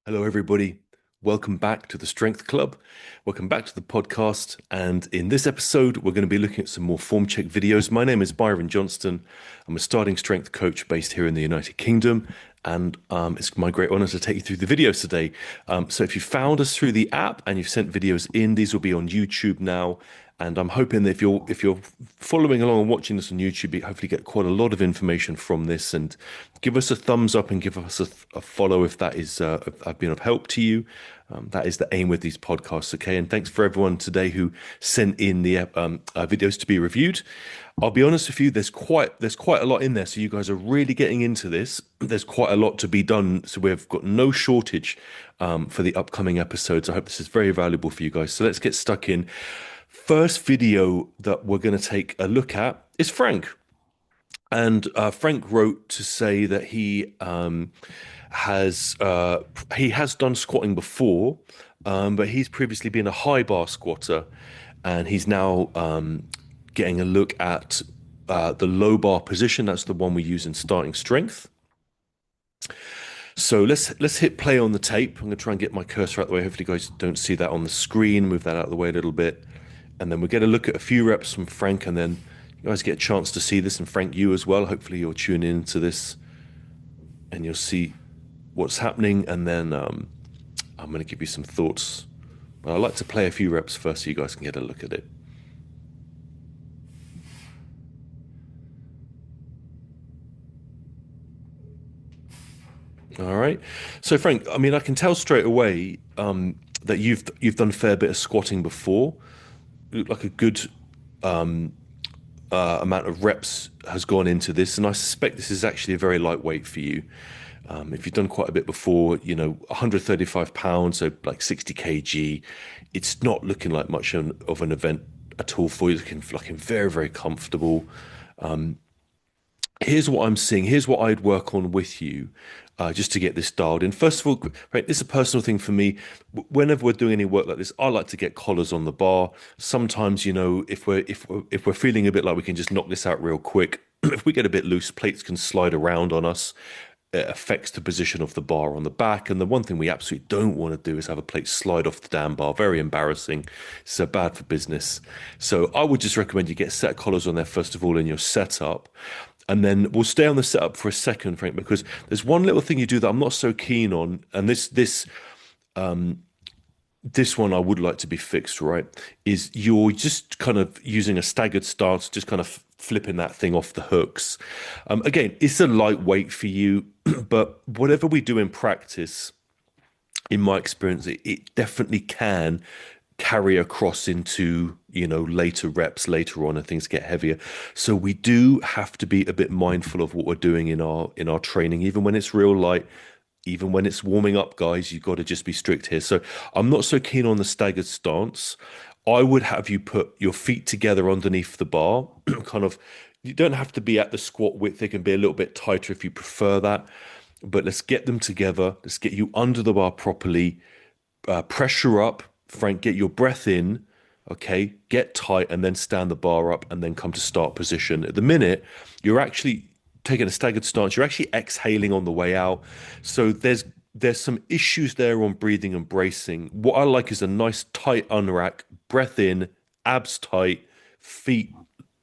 Hello, everybody. Welcome back to the Strength Club. Welcome back to the podcast. And in this episode, we're going to be looking at some more form check videos. My name is Byron Johnston. I'm a starting strength coach based here in the United Kingdom. And it's my great honor to take you through the videos today. So if you found us through the app and you've sent videos in, these will be on YouTube now. And I'm hoping that if you're following along and watching this on YouTube, you hopefully get quite a lot of information from this. And give us a thumbs up and give us a follow if that is if I've been of help to you. That is the aim with these podcasts, okay? And thanks for everyone today who sent in the videos to be reviewed. I'll be honest with you, there's quite a lot in there. So you guys are really getting into this. There's quite a lot to be done. So we've got no shortage for the upcoming episodes. I hope this is very valuable for you guys. So let's get stuck in. First video that we're going to take a look at is Frank. And Frank wrote to say that he has done squatting before, but he's previously been a high bar squatter, and he's now getting a look at the low bar position. That's the one we use in starting strength. So let's hit play on the tape. I'm going to try and get my cursor out of the way. Hopefully, you guys don't see that on the screen. Move that out of the way a little bit, and then we'll get a look at a few reps from Frank, and then you guys get a chance to see this, and Frank, you as well. Hopefully you'll tune into this and you'll see what's happening, and then I'm going to give you some thoughts. But I'd like to play a few reps first so you guys can get a look at it. All right. So Frank, I mean, I can tell straight away that you've done a fair bit of squatting before. You look like a good amount of reps has gone into this, and I suspect this is actually a very lightweight for you. If you've done quite a bit before, 135 pounds, so like 60 kg, it's not looking like much of an event at all for you. Looking very, very comfortable. Here's what I'm seeing. Here's what I'd work on with you, just to get this dialed in. First of all, right, this is a personal thing for me. Whenever we're doing any work like this, I like to get collars on the bar. Sometimes, if we're feeling a bit like we can just knock this out real quick, if we get a bit loose, plates can slide around on us. It affects the position of the bar on the back. And the one thing we absolutely don't want to do is have a plate slide off the damn bar. Very embarrassing. So bad for business. So I would just recommend you get set collars on there, first of all, in your setup. And then we'll stay on the setup for a second, Frank, because there's one little thing you do that I'm not so keen on. And this one I would like to be fixed, right? Is you're just kind of using a staggered stance, just kind of flipping that thing off the hooks. Again, it's a lightweight for you, but whatever we do in practice, in my experience, it definitely can carry across into later reps later on and things get heavier. So we do have to be a bit mindful of what we're doing in our training, even when it's real light. Even when it's warming up, guys, you've got to just be strict here. So I'm not so keen on the staggered stance. I would have you put your feet together underneath the bar. Kind of, you don't have to be at the squat width. They can be a little bit tighter if you prefer that. But let's get them together. Let's get you under the bar properly. Pressure up, Frank. Get your breath in. Okay, get tight, and then stand the bar up, and then come to start position. At the minute, you're actually taking a staggered stance, you're actually exhaling on the way out. So there's some issues there on breathing and bracing. What I like is a nice tight unrack, breath in, abs tight, feet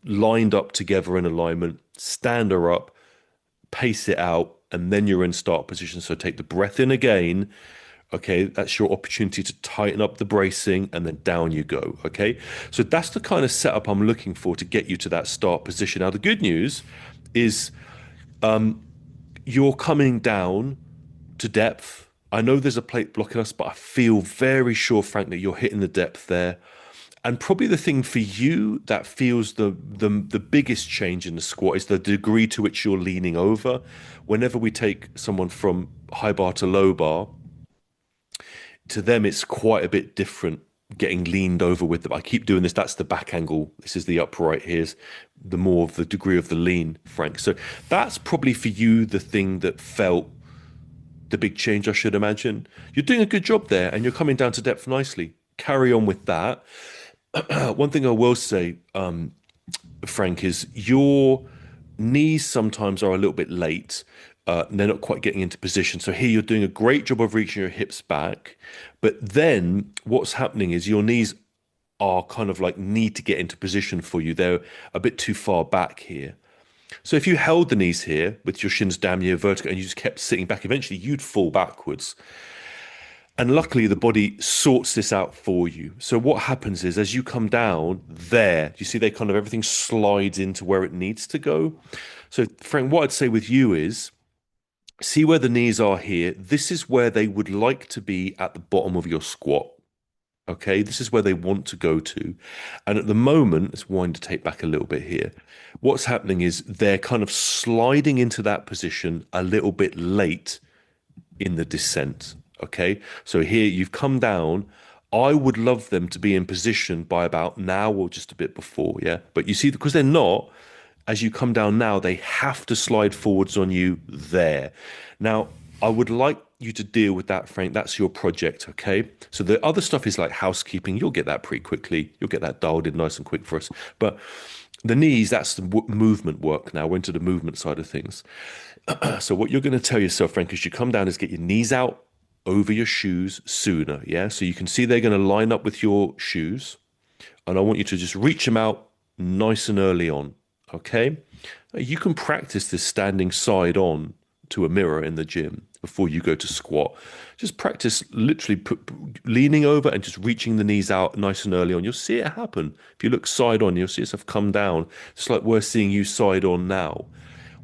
lined up together in alignment, stand her up, pace it out, and then you're in start position. So take the breath in again. Okay, that's your opportunity to tighten up the bracing, and then down you go. Okay, so that's the kind of setup I'm looking for to get you to that start position. Now, the good news is you're coming down to depth. I know there's a plate blocking us, but I feel very sure, Frank, that you're hitting the depth there. And probably the thing for you that feels the biggest change in the squat is the degree to which you're leaning over. Whenever we take someone from high bar to low bar, to them it's quite a bit different getting leaned over with them. I keep doing this. That's the back angle. This is the upright. Here's the more of the degree of the lean, Frank. So that's probably for you the thing that felt the big change, I should imagine. You're doing a good job there, and you're coming down to depth nicely. Carry on with that. One thing I will say, Frank, is your knees sometimes are a little bit late. they're not quite getting into position. So here you're doing a great job of reaching your hips back, but then what's happening is your knees are kind of like need to get into position for you. They're a bit too far back here. So if you held the knees here with your shins down, your vertical, and you just kept sitting back, eventually you'd fall backwards. And luckily, the body sorts this out for you. So what happens is, as you come down there, you see they kind of everything slides into where it needs to go. So Frank, what I'd say with you is, see where the knees are here. This is where they would like to be at the bottom of your squat. Okay, this is where they want to go to. And at the moment, let's wind the tape back a little bit here. What's happening is they're kind of sliding into that position a little bit late in the descent. Okay, so here you've come down. I would love them to be in position by about now or just a bit before. Yeah, but you see, because they're not, as you come down now, they have to slide forwards on you there. Now, I would like you to deal with that, Frank. That's your project, okay? So the other stuff is like housekeeping. You'll get that pretty quickly. You'll get that dialed in nice and quick for us. But the knees, that's the movement work now. We're into the movement side of things. So what you're going to tell yourself, Frank, as you come down is get your knees out over your shoes sooner, yeah? So you can see they're going to line up with your shoes. And I want you to just reach them out nice and early on, okay? You can practice this standing side on to a mirror in the gym before you go to squat. Just practice literally leaning over and just reaching the knees out nice and early on. You'll see it happen. If you look side on, you'll see yourself come down. It's like we're seeing you side on now.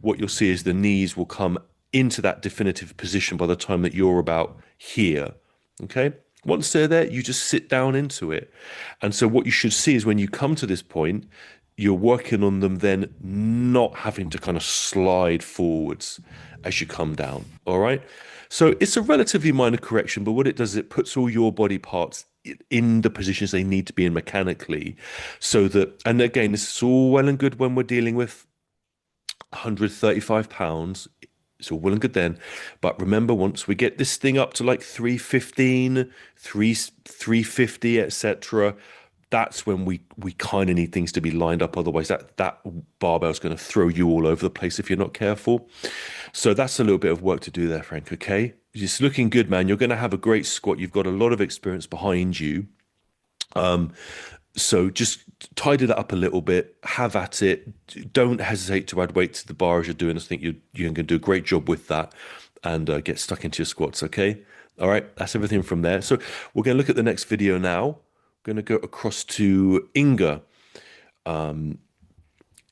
What you'll see is the knees will come into that definitive position by the time that you're about here. Okay? Once they're there, you just sit down into it. And so what you should see is when you come to this point, you're working on them then not having to kind of slide forwards as you come down. All right. So it's a relatively minor correction, but what it does is it puts all your body parts in the positions they need to be in mechanically so that, and again, this is all well and good when we're dealing with 135 pounds. It's all well and good then. But remember, once we get this thing up to like 315, 350, etc., that's when we kind of need things to be lined up. Otherwise, that barbell's going to throw you all over the place if you're not careful. So that's a little bit of work to do there, Frank. Okay, it's looking good, man. You're going to have a great squat. You've got a lot of experience behind you. So just tidy that up a little bit. Have at it. Don't hesitate to add weight to the bar as you're doing. I think you're going to do a great job with that, and get stuck into your squats. Okay. All right. That's everything from there. So we're going to look at the next video now. Going to go across to Inga.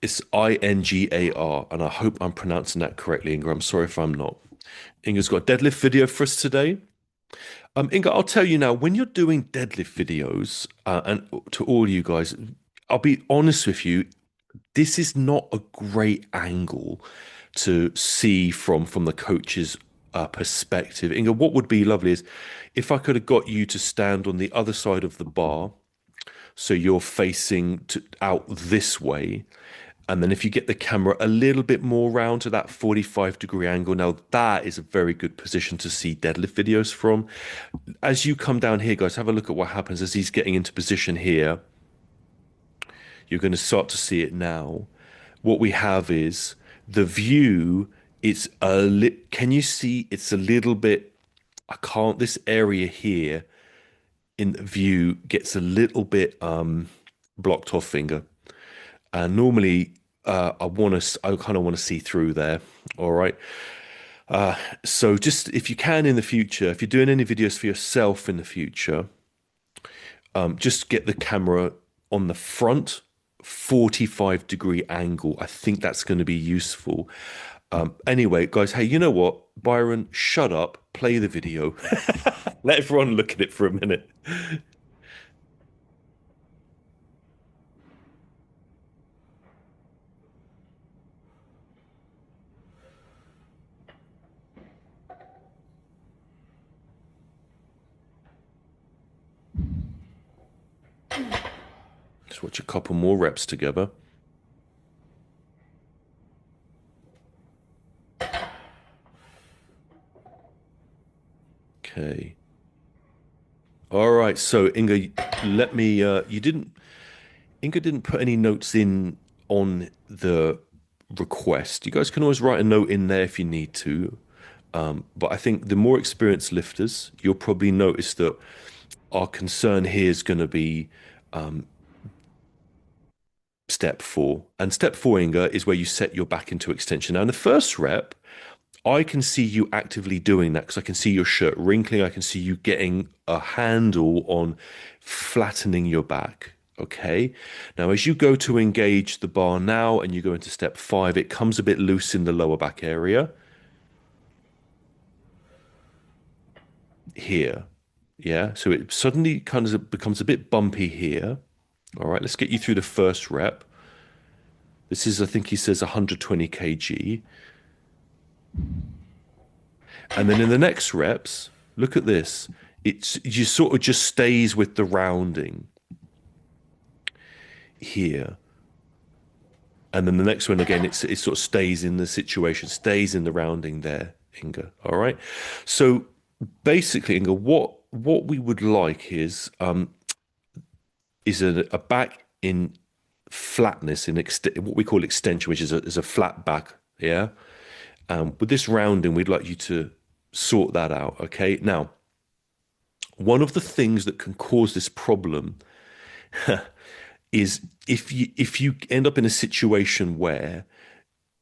It's Ingar, and I hope I'm pronouncing that correctly, Inga. I'm sorry if I'm not. Inga's got a deadlift video for us today. Inga, I'll tell you now, when you're doing deadlift videos, and to all you guys, I'll be honest with you, this is not a great angle to see from the coach's perspective. Inga, what would be lovely is if I could have got you to stand on the other side of the bar, so you're facing out this way, and then if you get the camera a little bit more round to that 45-degree angle, now that is a very good position to see deadlift videos from. As you come down here, guys, have a look at what happens as he's getting into position here. You're going to start to see it now. What we have is the view. It's can you see it's a little bit, I can't, this area here in the view gets a little bit blocked off, finger. And normally I kind of want to see through there. All right. So just if you can in the future, if you're doing any videos for yourself in the future, just get the camera on the front 45-degree angle. I think that's going to be useful. Anyway, guys, hey, you know what? Byron, shut up, play the video. Let everyone look at it for a minute. Just watch a couple more reps together. Okay. All right. So Inga, let me. Inga didn't put any notes in on the request. You guys can always write a note in there if you need to. But I think the more experienced lifters, you'll probably notice that our concern here is going to be step four. And step four, Inga, is where you set your back into extension. Now, in the first rep, I can see you actively doing that because I can see your shirt wrinkling. I can see you getting a handle on flattening your back. Okay. Now, as you go to engage the bar now and you go into step five, it comes a bit loose in the lower back area here. Yeah. So it suddenly kind of becomes a bit bumpy here. All right. Let's get you through the first rep. This is, I think he says 120 kg. And then in the next reps, look at this. It's you sort of just stays with the rounding here. And then the next one again, it sort of stays in the situation, stays in the rounding there, Inga. All right. So basically, Inga, what we would like is a back in flatness in what we call extension, which is a flat back. Yeah. With this rounding, we'd like you to sort that out. Okay. Now, one of the things that can cause this problem is if you end up in a situation where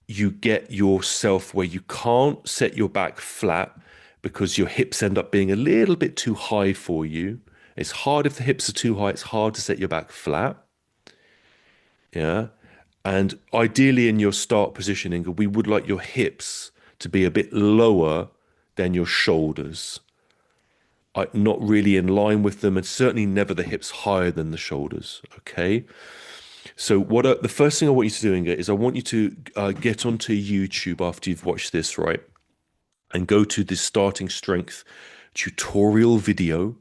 you get yourself where you can't set your back flat because your hips end up being a little bit too high for you. It's hard if the hips are too high. It's hard to set your back flat. Yeah. And ideally, in your start positioning, we would like your hips to be a bit lower than your shoulders. Not really in line with them, and certainly never the hips higher than the shoulders. Okay. So the first thing I want you to do, Inga, is I want you to get onto YouTube after you've watched this, right? And go to the starting strength tutorial video.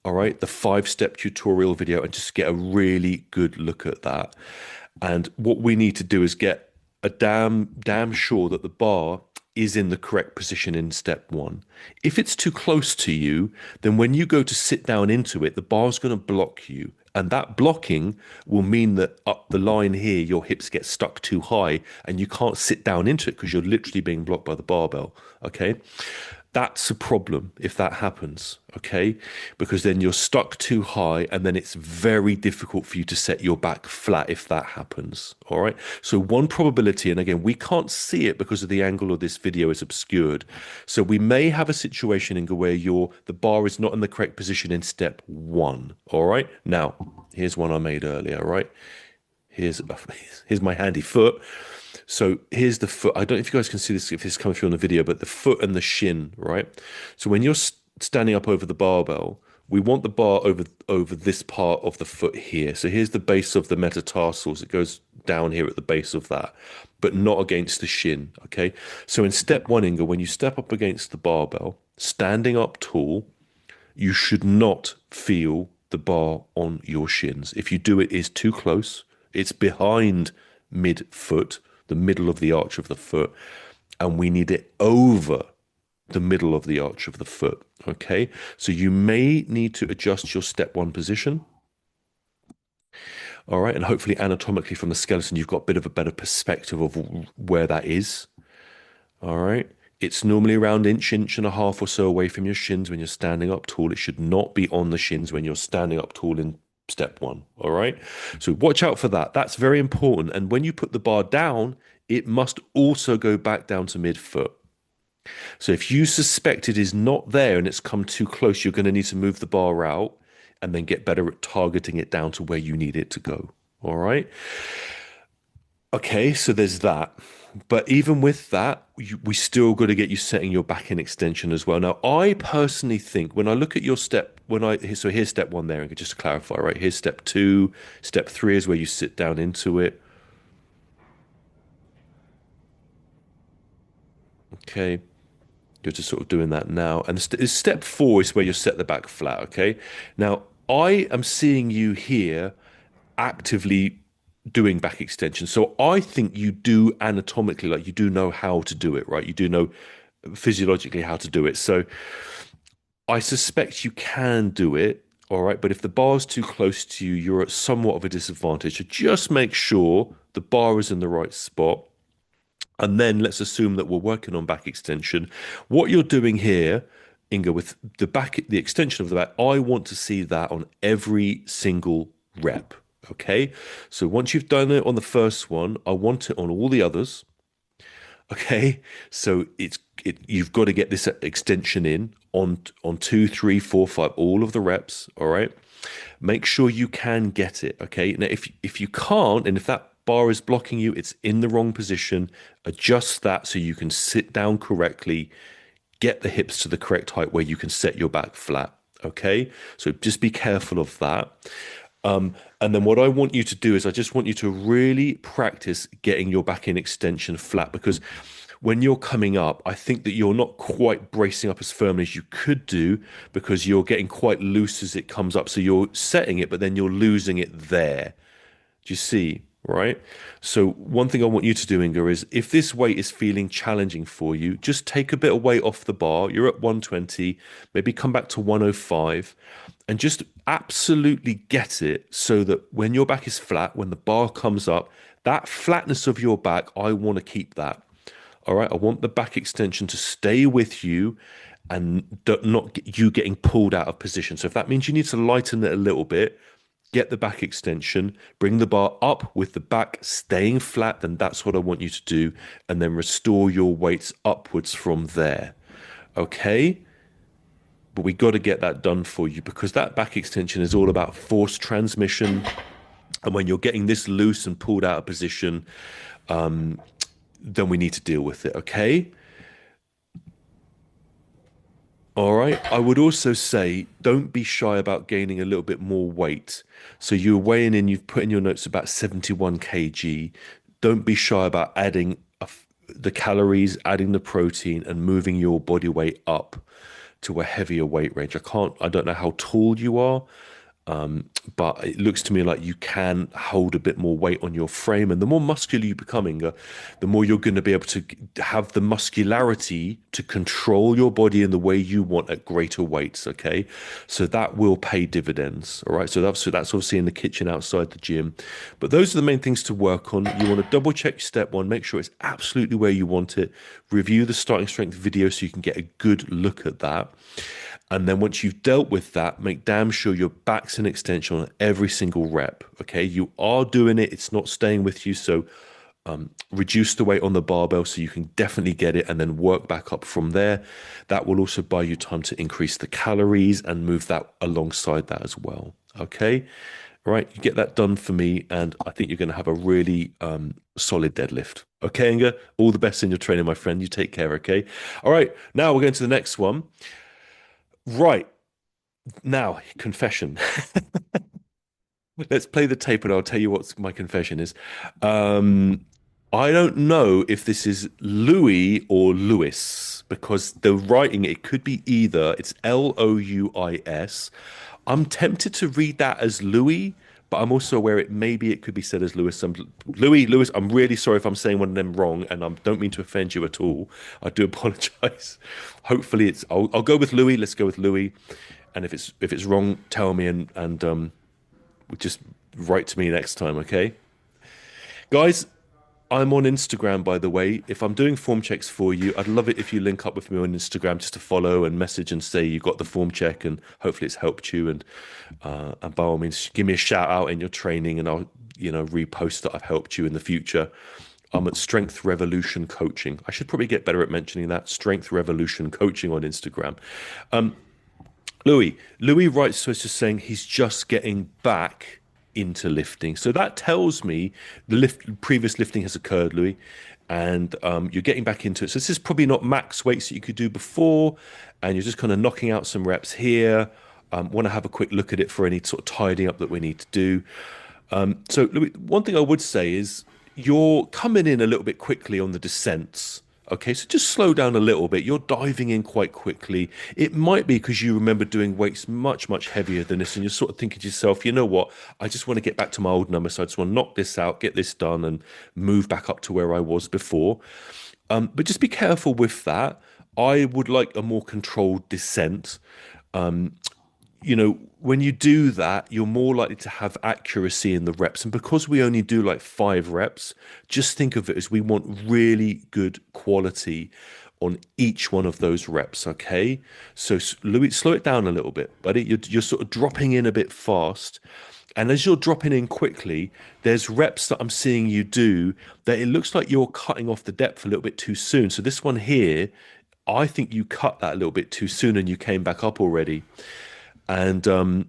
All right, the 5-step tutorial video, and just get a really good look at that. And what we need to do is get a damn sure that the bar is in the correct position in step one. If it's too close to you, then when you go to sit down into it, the bar's going to block you. And that blocking will mean that up the line here, your hips get stuck too high and you can't sit down into it because you're literally being blocked by the barbell. Okay. That's a problem if that happens, okay? Because then you're stuck too high and then it's very difficult for you to set your back flat if that happens, all right? So one probability, and again, we can't see it because of the angle of this video is obscured. So we may have a situation in where the bar is not in the correct position in step one, all right? Now, here's one I made earlier, right? Here's my handy foot. So here's the foot. I don't know if you guys can see this, if this comes through on the video, but the foot and the shin, right? So when you're standing up over the barbell, we want the bar over this part of the foot here. So here's the base of the metatarsals. It goes down here at the base of that, but not against the shin, okay? So in step one, Inga, when you step up against the barbell, standing up tall, you should not feel the bar on your shins. If you do, it is too close. It's behind mid-foot, the middle of the arch of the foot, and we need it over the middle of the arch of the foot. Okay, so you may need to adjust your step one position. All right, and hopefully anatomically from the skeleton, you've got a bit of a better perspective of where that is. All right, it's normally around inch and a half or so away from your shins when you're standing up tall. It should not be on the shins when you're standing up tall in step one. All right. So watch out for that. That's very important. And when you put the bar down, it must also go back down to midfoot. So if you suspect it is not there and it's come too close, you're going to need to move the bar out and then get better at targeting it down to where you need it to go. All right. Okay. So there's that. But even with that, we still got to get you setting your back in extension as well. Now, I personally think when I look at your step, so here's step one there, and just to clarify, right? Here's step two. Step three is where you sit down into it. Okay. You're just sort of doing that now. And step four is where you set the back flat. Okay. Now, I am seeing you here actively doing back extension. So I think you do anatomically, like you do know how to do it, right? You do know physiologically how to do it. So I suspect you can do it, all right? But if the bar's too close to you, you're at somewhat of a disadvantage. So just make sure the bar is in the right spot. And then let's assume that we're working on back extension. What you're doing here, Inga, with the back, the extension of the back, I want to see that on every single rep. Okay. So once you've done it on the first one, I want it on all the others. Okay. So you've got to get this extension in on two, three, four, five, all of the reps. All right. Make sure you can get it. Okay. Now, if you can't, and if that bar is blocking you, it's in the wrong position, adjust that so you can sit down correctly, get the hips to the correct height where you can set your back flat. Okay. So just be careful of that. And then what I want you to do is I just want you to really practice getting your back in extension flat because when you're coming up, I think that you're not quite bracing up as firmly as you could do because you're getting quite loose as it comes up. So you're setting it, but then you're losing it there. Do you see? Right. So one thing I want you to do, Inga, is if this weight is feeling challenging for you, just take a bit of weight off the bar. You're at 120, maybe come back to 105 and just absolutely get it so that when your back is flat, when the bar comes up, that flatness of your back, I want to keep that. All right. I want the back extension to stay with you and not get you getting pulled out of position. So if that means you need to lighten it a little bit, get the back extension, bring the bar up with the back staying flat, then that's what I want you to do. And then restore your weights upwards from there. Okay. But we got to get that done for you because that back extension is all about force transmission. And when you're getting this loose and pulled out of position, then we need to deal with it. Okay. All right. I would also say don't be shy about gaining a little bit more weight. So you're weighing in, you've put in your notes about 71 kg. Don't be shy about adding the calories, adding the protein, and moving your body weight up to a heavier weight range. I don't know how tall you are, but it looks to me like you can hold a bit more weight on your frame. And the more muscular you become, Inga, the more you're going to be able to have the muscularity to control your body in the way you want at greater weights. Okay. So that will pay dividends. All right. So that's obviously in the kitchen outside the gym. But those are the main things to work on. You want to double check step one, make sure it's absolutely where you want it. Review the starting strength video so you can get a good look at that. And then once you've dealt with that, make damn sure your back's an extension on every single rep. Okay. You are doing it. It's not staying with you. So reduce the weight on the barbell so you can definitely get it and then work back up from there. That will also buy you time to increase the calories and move that alongside that as well. Okay. All right. You get that done for me. And I think you're going to have a really solid deadlift. Okay, Inga? All the best in your training, my friend. You take care. Okay. All right. Now we're going to the next one. Right. Now, confession. Let's play the tape and I'll tell you what my confession is. Um, I don't know if this is Louis or Lewis because the writing, it could be either. It's Louis. I'm tempted to read that as Louis, but I'm also aware it could be said as Lewis. Lewis, I'm really sorry if I'm saying one of them wrong, and I don't mean to offend you at all. I do apologize. Hopefully, I'll go with Louis. Let's go with Louis, and if it's wrong, tell me and just write to me next time, okay? Guys, I'm on Instagram, by the way. If I'm doing form checks for you, I'd love it if you link up with me on Instagram just to follow and message and say you got the form check and hopefully it's helped you. And by all means, give me a shout out in your training and I'll repost that I've helped you in the future. I'm at Strength Revolution Coaching. I should probably get better at mentioning that. Strength Revolution Coaching on Instagram. Louis writes to us just saying he's just getting back into lifting. So that tells me the previous lifting has occurred, Louis, and you're getting back into it. So this is probably not max weights that you could do before, and you're just kind of knocking out some reps here. Want to have a quick look at it for any sort of tidying up that we need to do. So Louis, one thing I would say is you're coming in a little bit quickly on the descents. Okay, so just slow down a little bit. You're diving in quite quickly. It might be because you remember doing weights much, much heavier than this, and you're sort of thinking to yourself, you know what? I just want to get back to my old number, so I just want to knock this out, get this done, and move back up to where I was before. But just be careful with that. I would like a more controlled descent. when you do that, you're more likely to have accuracy in the reps. And because we only do like 5 reps, just think of it as we want really good quality on each one of those reps. Okay. So, Louis, slow it down a little bit, buddy. You're sort of dropping in a bit fast. And as you're dropping in quickly, there's reps that I'm seeing you do that it looks like you're cutting off the depth a little bit too soon. So, this one here, I think you cut that a little bit too soon and you came back up already. And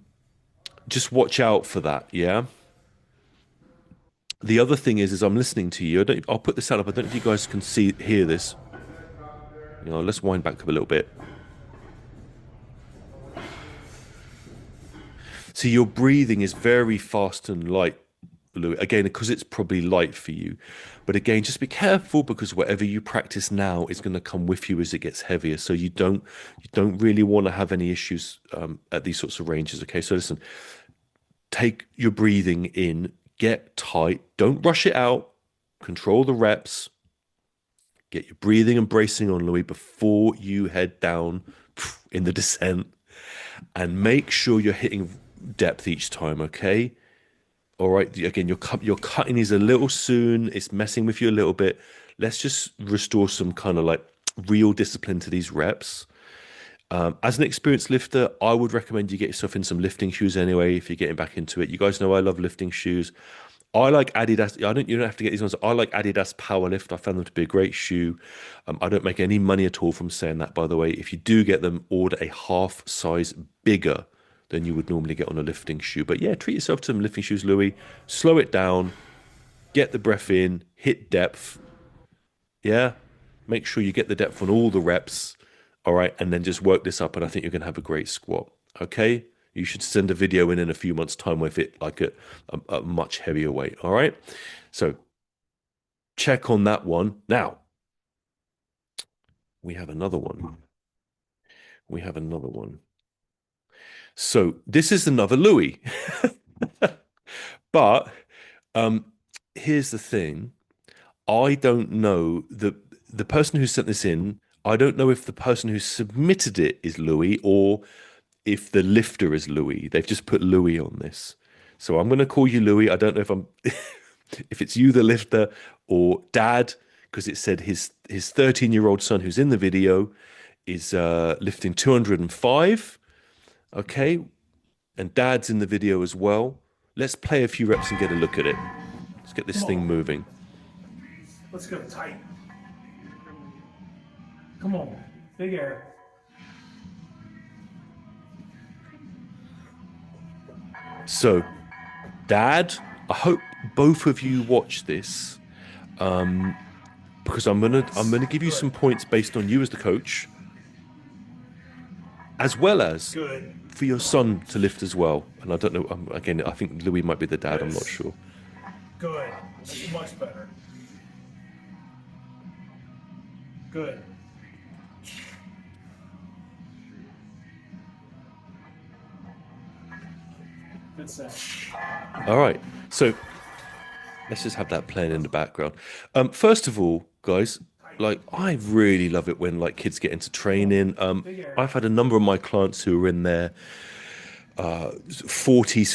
just watch out for that. Yeah. The other thing is I'm listening to you. I'll put this out up. I don't know if you guys can hear this. Let's wind back up a little bit. So your breathing is very fast and light, Louis. Again, because it's probably light for you. But again, just be careful because whatever you practice now is going to come with you as it gets heavier. So you don't really want to have any issues at these sorts of ranges. Okay, so listen, take your breathing in, get tight, don't rush it out, control the reps, get your breathing and bracing on, Louis, before you head down in the descent, and make sure you're hitting depth each time, okay? All right, again, you're cutting these a little soon, it's messing with you a little bit. Let's just restore some kind of like real discipline to these reps. As an experienced lifter, I would recommend you get yourself in some lifting shoes anyway if you're getting back into it. You guys know I love lifting shoes. I like Adidas. You don't have to get these ones. I like Adidas Powerlift. I found them to be a great shoe. I don't make any money at all from saying that, by the way. If you do get them, order a half size bigger than you would normally get on a lifting shoe. But yeah, treat yourself to some lifting shoes, Louis. Slow it down, get the breath in, hit depth. Yeah, make sure you get the depth on all the reps. All right, and then just work this up, and I think you're going to have a great squat. Okay, you should send a video in a few months' time with it like a much heavier weight. All right, so check on that one. Now we have another one. We have another one. So this is another Louis, but um, here's the thing. I don't know the person who sent this in. I don't know if the person who submitted it is Louis or if the lifter is Louis. They've just put Louis on this. So I'm going to call you Louis. I don't know if I'm if it's you the lifter or dad because it said his 13-year-old son who's in the video is lifting 205. Okay, and dad's in the video as well. Let's play a few reps and get a look at it. Let's get this thing moving. Let's go tight. Come on, big air. So, Dad, I hope both of you watch this, because I'm gonna give you some points based on you as the coach, as well as Good. for your son to lift as well. And I don't know. Again, I think Louis might be the dad. I'm not sure. Good. That's much better. Good. Good set. All right. So let's just have that playing in the background. First of all, guys, like I really love it when like kids get into training. I've had a number of my clients who are in their 40s,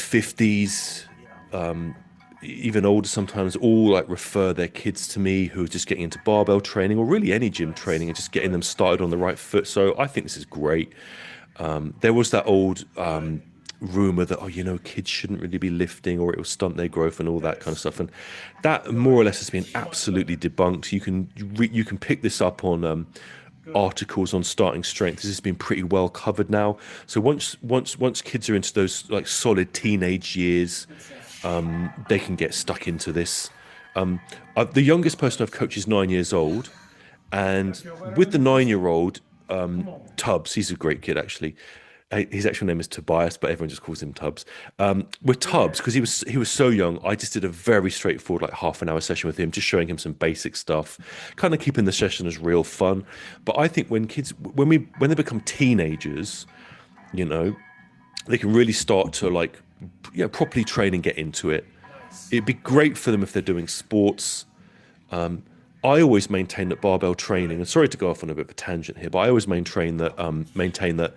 50s, even older sometimes, all like refer their kids to me who are just getting into barbell training or really any gym training and just getting them started on the right foot. So I think this is great. There was that old rumor that, kids shouldn't really be lifting or it will stunt their growth and all that kind of stuff. And that more or less has been absolutely debunked. You can pick this up on articles on starting strength. This has been pretty well covered now. So once kids are into those like solid teenage years, they can get stuck into this. The youngest person I've coached is 9 years old, and with the 9-year-old, Tubbs, he's a great kid actually. His actual name is Tobias, but everyone just calls him Tubbs. With Tubbs, because he was so young, I just did a very straightforward like half an hour session with him, just showing him some basic stuff, kind of keeping the session as real fun. But I think when they become teenagers, they can really start to like properly train and get into it. It'd be great for them if they're doing sports. I always maintain that barbell training, and sorry to go off on a bit of a tangent here, but I always maintain that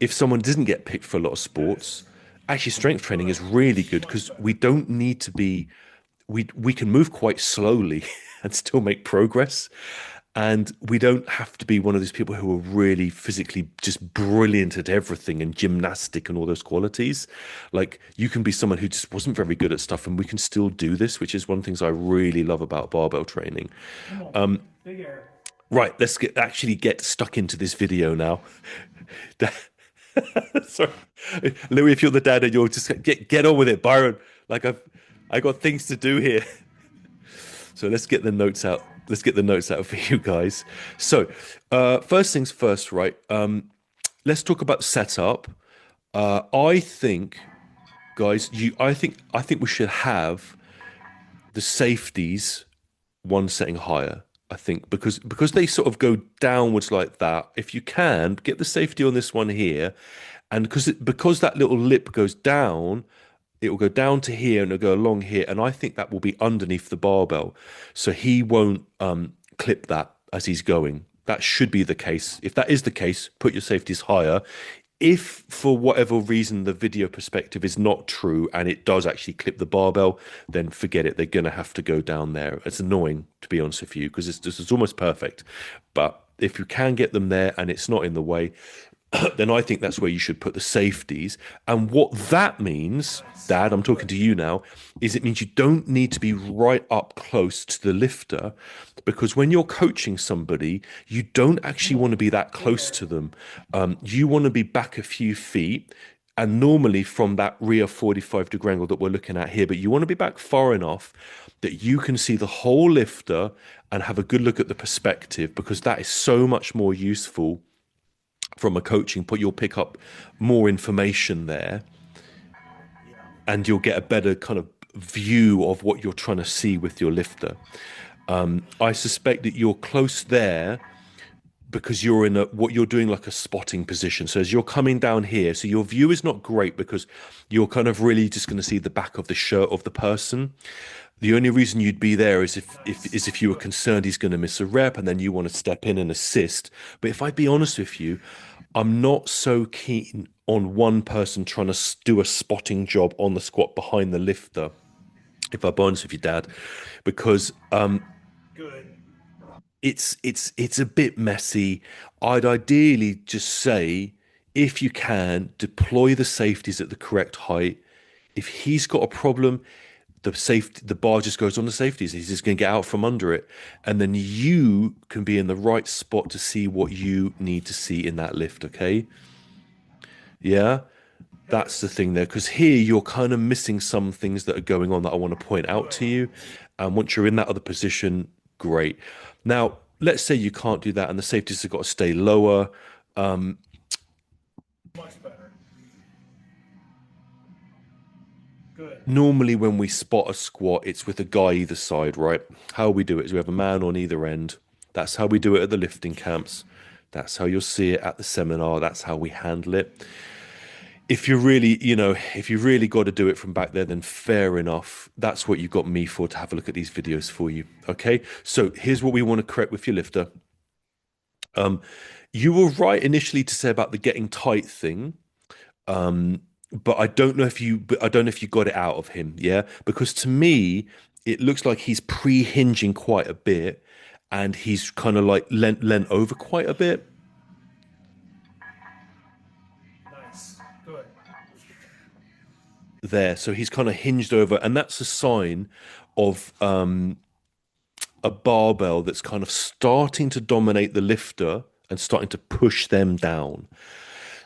if someone doesn't get picked for a lot of sports, Yes. actually strength training Good. is really This is good much because better. we don't need to be we can move quite slowly and still make progress. And we don't have to be one of these people who are really physically just brilliant at everything and gymnastic and all those qualities. Like you can be someone who just wasn't very good at stuff and we can still do this, which is one of the things I really love about barbell training. Come on. Big air. Right, let's get stuck into this video now. Sorry, Louis, if you're the dad and you're just get on with it, Byron. Like I got things to do here. So let's get the notes out. Let's get the notes out for you guys. So, first things first, right? Let's talk about setup. I think, guys, I think we should have the safeties one setting higher. I think because they sort of go downwards like that. If you can get the safety on this one here, and because that little lip goes down, it will go down to here and it'll go along here, and I think that will be underneath the barbell, so he won't clip that as he's going. That should be the case. If that is the case, put your safeties higher. If for whatever reason the video perspective is not true and it does actually clip the barbell, then forget it. They're going to have to go down there. It's annoying, to be honest with you, because it's almost perfect. But if you can get them there and it's not in the way, then I think that's where you should put the safeties. And what that means, Nice. Dad, I'm talking Good. to you now, is it means you don't need to be right up close to the lifter because when you're coaching somebody, you don't Come actually on. want to be that Big close air. to them. You want to be back a few feet. And normally from that rear 45-degree angle that we're looking at here, but you want to be back far enough that you can see the whole lifter and have a good look at the perspective because that is so much more useful from a coaching point. You'll pick up more information there Yeah. and you'll get a better kind of view of what you're trying to see with your lifter. I suspect that you're close there because you're in a what you're doing like a spotting position. So as you're coming down here, so your view is not great because you're kind of really just going to see the back of the shirt of the person. The only reason you'd be there is Nice. if you were Good. concerned he's going to miss a rep and then you want to step in and assist. But if I'd be honest with you, I'm not so keen on one person trying to do a spotting job on the squat behind the lifter. If I'm honest with you, Dad, because Good. it's a bit messy. I'd ideally just say, if you can, deploy the safeties at the correct height. If he's got a problem, the bar just goes on the safeties. He's just going to get out from under it, and then you can be in the right spot to see what you need to see in that lift. Okay, yeah. That's the Yes. thing there, because here you're kind of missing some things that are going on that I want to point out Good. to you. And once you're in that other position, great. Now, let's say you can't do that and the safeties have got to stay lower. Much better. Good. Normally, when we spot a squat, it's with a guy either side, right? How we do it is we have a man on either end. That's how we do it at the lifting camps. That's how you'll see it at the seminar. That's how we handle it. If you're really, if you really got to do it from back there, then fair enough. That's what you've got me for, to have a look at these videos for you. Okay. So here's what we want to correct with your lifter. You were right initially to say about the getting tight thing. But I don't know if you got it out of him. Yeah. Because to me, it looks like he's pre-hinging quite a bit and he's kind of like leant over quite a bit Nice. Good. there. So he's kind of hinged over, and that's a sign of a barbell that's kind of starting to dominate the lifter and starting to push them down.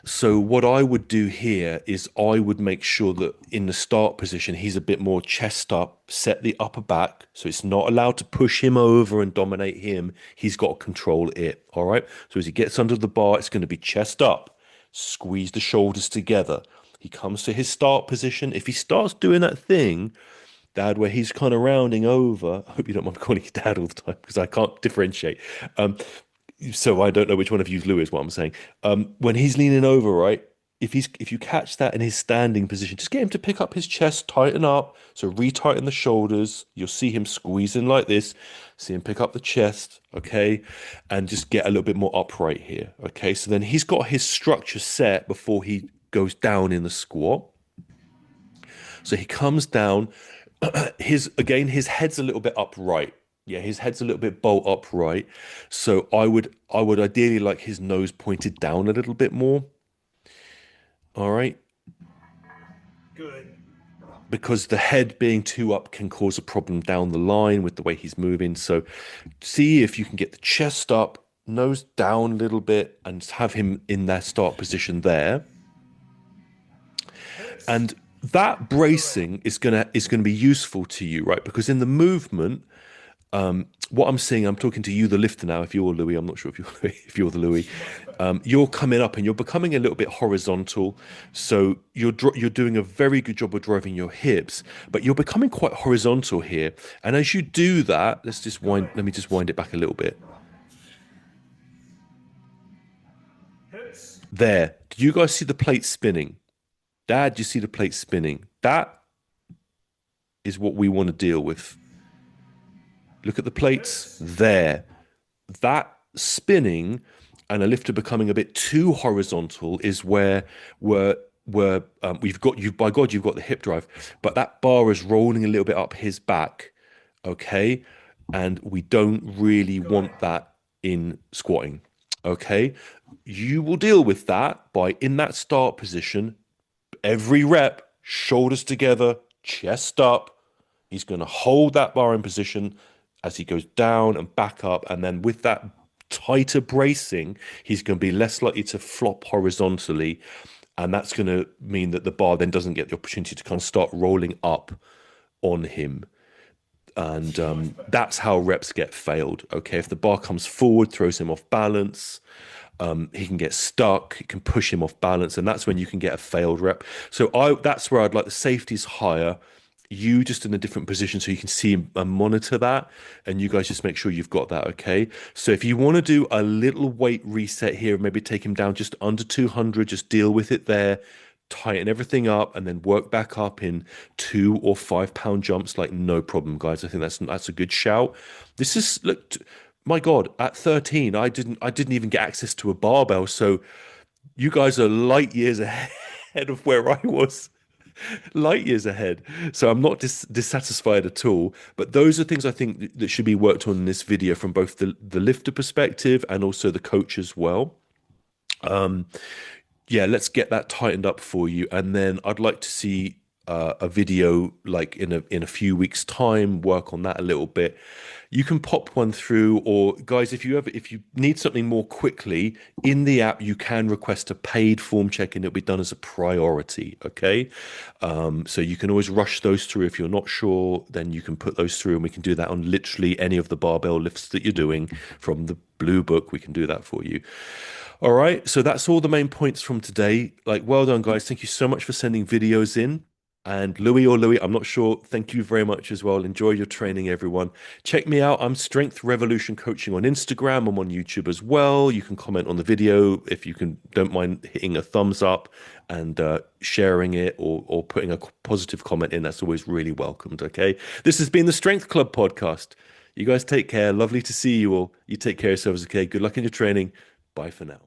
So what I would do here is I would make sure that in the start position he's a bit more chest up, set the upper back, so it's not allowed to push him over and dominate him. He's got to control it. All right. So as he gets under the bar, it's going to be chest up, squeeze the shoulders together. He comes to his start position. If he starts doing that thing, Dad, where he's kind of rounding over. I hope you don't mind me calling you Dad all the time because I can't differentiate. Um, so I don't know which one of you is Lou is what I'm saying. When he's leaning over, right? if you catch that in his standing position, just get him to pick up his chest, tighten up. So retighten the shoulders. You'll see him squeezing like this. See him pick up the chest, okay, and just get a little bit more upright here, okay. So then he's got his structure set before he goes down in the squat. So he comes down. His head's a little bit upright. Yeah, his head's a little bit bolt upright. So I would ideally like his nose pointed down a little bit more. All right. Good. Because the head being too up can cause a problem down the line with the way he's moving. So see if you can get the chest up, nose down a little bit, and have him in that start position there. Hits. And that Good. bracing is gonna be useful to you, right? Because in the movement, what I'm seeing, I'm talking to you, the lifter now. If you're Louis, I'm not sure if you're if you're the Louis. Much better. You're coming up and you're becoming a little bit horizontal. So you're doing a very good job of driving your hips, but you're becoming quite horizontal here. And as you do that, Good. let me just wind it back a little bit. Hits. There. Do you guys see the plate spinning? Dad, do you see the plate spinning? That is what we want to deal with. Look at the plates Hits. there. That spinning and a lifter becoming a bit too horizontal is where we've got you, by God, you've got the hip drive, but that bar is rolling a little bit up his back, okay? And we don't really Good. want that in squatting, okay? You will deal with that by in that start position, every rep, shoulders together, chest up. He's going to hold that bar in position as he goes down and back up. And then with that tighter bracing, he's going to be less likely to flop horizontally. And that's going to mean that the bar then doesn't get the opportunity to kind of start rolling up on him. And Much better. that's how reps get failed. Okay. If the bar comes forward, throws him off balance, he can get stuck, it can push him off balance, and that's when you can get a failed rep. So that's where I'd like the safeties higher, you just in a different position so you can see and monitor that, and you guys just make sure you've got that, okay? So if you want to do a little weight reset here, maybe take him down just under 200, just deal with it there, tighten everything up, and then work back up in 2 or 5 pound jumps, like no problem, guys. I think that's a good shout. This is look. My God, at 13, I didn't even get access to a barbell. So you guys are light years ahead of where I was. Light years ahead. So I'm not dissatisfied at all. But those are things I think that should be worked on in this video from both the lifter perspective and also the coach as well. Yeah, let's get that tightened up for you. And then I'd like to see a video like in a few weeks' time, work on that a little bit. You can pop one through, or guys, if you need something more quickly in the app, you can request a paid form check and it'll be done as a priority. Okay. So you can always rush those through. If you're not sure, then you can put those through and we can do that on literally any of the barbell lifts that you're doing from the blue book. We can do that for you. All right, so that's all the main points from today. Like, well done, guys. Thank you so much for sending videos in. And Louis, I'm not sure. Thank you very much as well. Enjoy your training, everyone. Check me out. I'm Strength Revolution Coaching on Instagram. I'm on YouTube as well. You can comment on the video if you don't mind hitting a thumbs up and sharing it or putting a positive comment in. That's always really welcomed. Okay. This has been the Strength Club podcast. You guys take care. Lovely to see you all. You take care of yourselves. Okay. Good luck in your training. Bye for now.